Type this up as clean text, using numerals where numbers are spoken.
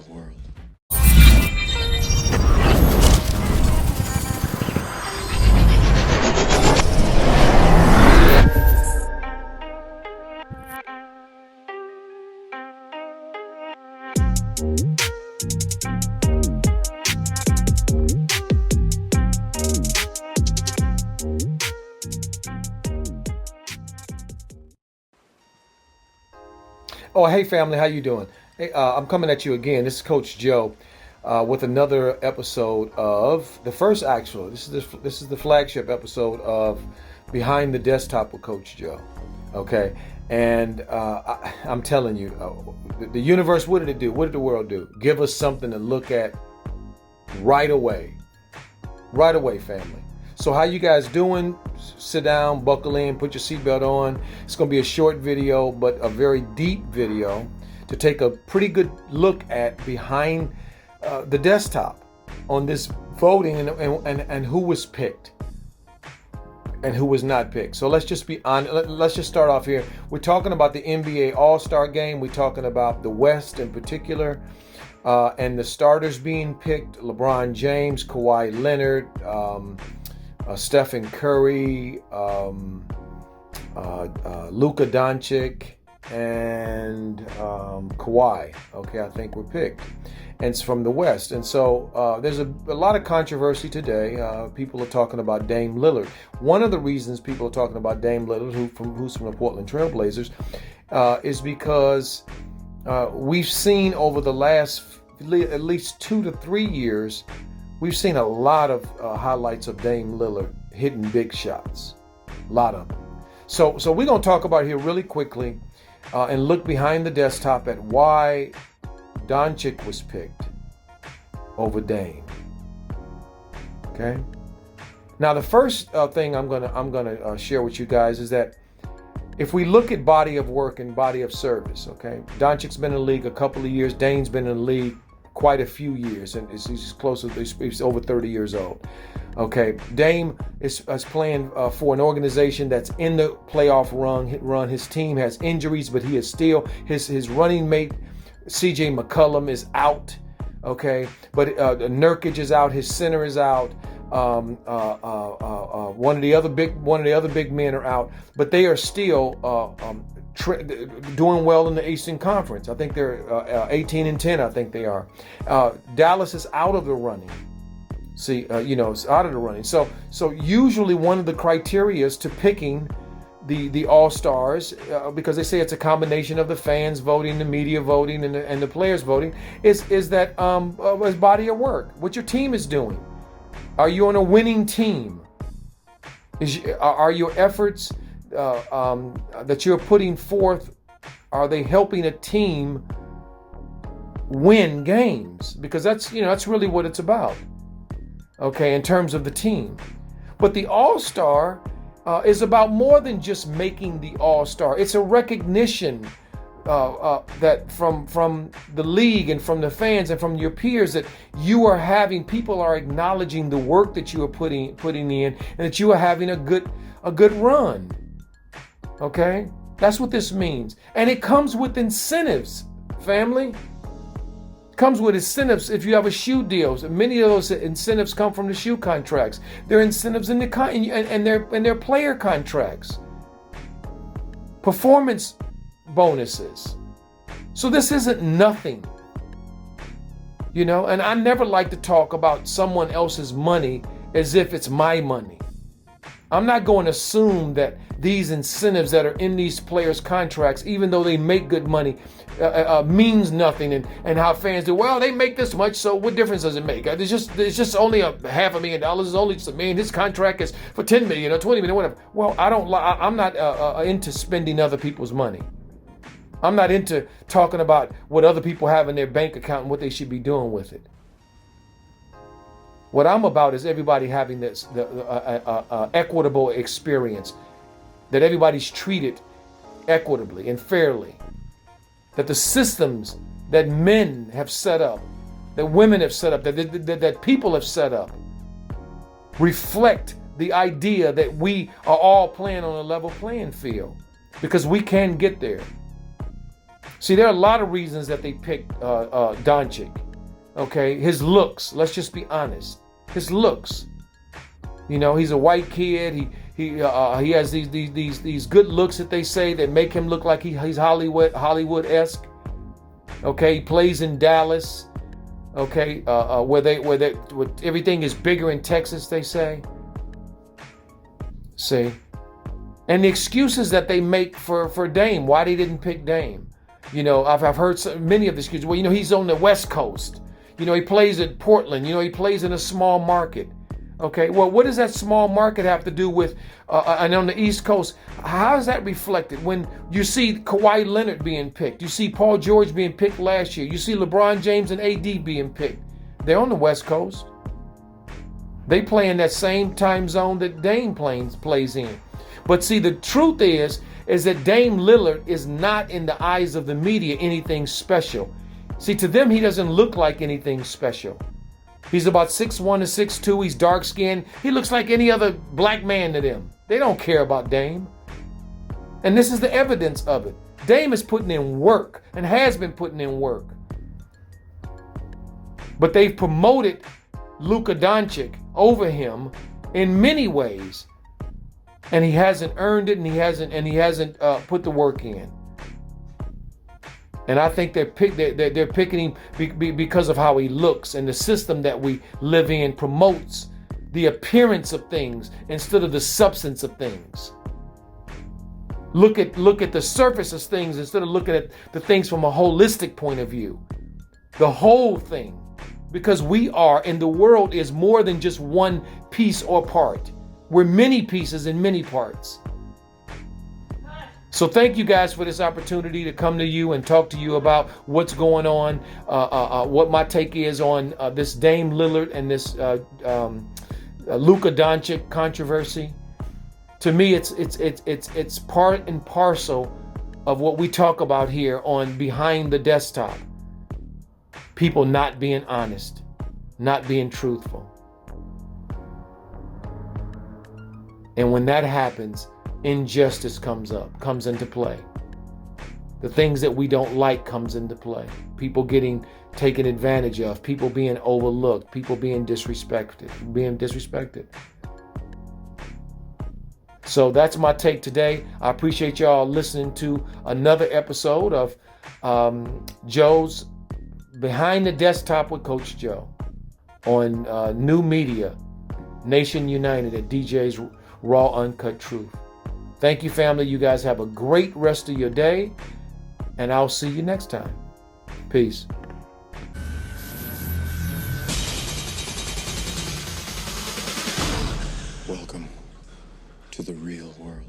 the world. Oh, hey family, how you doing? Hey, I'm coming at you again. This is Coach Joe with another episode of the first actual. This is the flagship episode of Behind the Desktop with Coach Joe. Okay, and I'm telling you, the universe. What did it do? What did the world do? Give us something to look at right away. Right away, family. So how you guys doing? Sit down, buckle in, put your seatbelt on. It's going to be a short video, but a very deep video to take a pretty good look at behind the desktop on this voting and who was picked and who was not picked. So let's just be on. Let's just start off here. We're talking about the NBA All-Star Game. We're talking about the West in particular. And the starters being picked: LeBron James, Kawhi Leonard, Stephen Curry, Luka Doncic, and Kawhi. Okay, I think were picked, and it's from the West. And so there's a lot of controversy today. People are talking about Dame Lillard. One of the reasons people are talking about Dame Lillard, who's from the Portland Trail Blazers, is because we've seen over the last at least 2 to 3 years, we've seen a lot of highlights of Dame Lillard hitting big shots. A lot of them. So we're going to talk about here really quickly and look behind the desktop at why Doncic was picked over Dame. Okay. Now the first thing I'm gonna share with you guys is that if we look at body of work and body of service, okay, Doncic's been in the league a couple of years. Dame's been in the league quite a few years, and he's closer. He's over 30 years old. Okay, Dame is playing for an organization that's in the playoff run. His team has injuries, but he is still his running mate C.J. McCollum is out. Okay, but Nurkic is out. His center is out. One of the other big men are out, but they are still doing well in the Eastern Conference. I think they're 18-10. I think they are. Dallas is out of the running. See, it's out of the running. So usually one of the criteria to picking the All-Stars, because they say it's a combination of the fans voting, the media voting, and the players voting, is that is body of work, what your team is doing. Are you on a winning team? Are your efforts that you're putting forth, are they helping a team win games? Because that's really what it's about. Okay, in terms of the team. But the All-Star is about more than just making the All-Star. It's a recognition that from the league and from the fans and from your peers that people are acknowledging the work that you are putting in, and that you are having a good run. Okay, that's what this means, and it comes with incentives. Family, it comes with incentives. If you have a shoe deal, many of those incentives come from the shoe contracts. There are incentives in their player contracts, performance bonuses. So this isn't nothing, and I never like to talk about someone else's money as if it's my money. I'm not going to assume that these incentives that are in these players' contracts, even though they make good money, means nothing, and how fans do, well, they make this much, so what difference does it make? There's just only $500,000. It's only just $1 million. His contract is for $10 million or $20 million, whatever. Well, I'm not into spending other people's money. I'm not into talking about what other people have in their bank account and what they should be doing with it. What I'm about is everybody having this equitable experience, that everybody's treated equitably and fairly, that the systems that men have set up, that women have set up, that people have set up, reflect the idea that we are all playing on a level playing field, because we can get there. See, there are a lot of reasons that they picked Doncic. Okay, his looks. Let's just be honest. His looks. You know, he's a white kid. He has these good looks that they say that make him look like he's Hollywood-esque. Okay, he plays in Dallas. Okay, where everything is bigger in Texas, they say. See, and the excuses that they make for Dame, why they didn't pick Dame. You know, I've heard many of the excuses. Well, you know, he's on the West Coast. You know, he plays at Portland. You know, he plays in a small market. Okay, well, what does that small market have to do with, and on the East Coast, how is that reflected when you see Kawhi Leonard being picked? You see Paul George being picked last year. You see LeBron James and AD being picked. They're on the West Coast. They play in that same time zone that Dame plays in. But see, the truth is that Dame Lillard is not, in the eyes of the media, anything special. See, to them, he doesn't look like anything special. He's about 6'1" to 6'2". He's dark-skinned. He looks like any other black man to them. They don't care about Dame. And this is the evidence of it. Dame is putting in work and has been putting in work. But they've promoted Luka Doncic over him in many ways. And he hasn't earned it, and he hasn't put the work in. And I think they're picking him because of how he looks, and the system that we live in promotes the appearance of things instead of the substance of things. Look at the surface of things instead of looking at the things from a holistic point of view. The whole thing. Because we are, and the world is more than just one piece or part. We're many pieces and many parts. So thank you guys for this opportunity to come to you and talk to you about what's going on, what my take is on this Dame Lillard and this Luka Doncic controversy. To me, it's part and parcel of what we talk about here on Behind the Desktop. People not being honest, not being truthful. And when that happens, injustice comes into play. The things that we don't like comes into play. People getting taken advantage of, people being overlooked, people being disrespected. So that's my take today. I appreciate y'all listening to another episode of Joe's Behind the Desktop with Coach Joe on New Media, Nation United at DJ's Raw Uncut Truth. Thank you, family. You guys have a great rest of your day, and I'll see you next time. Peace. Welcome to the real world.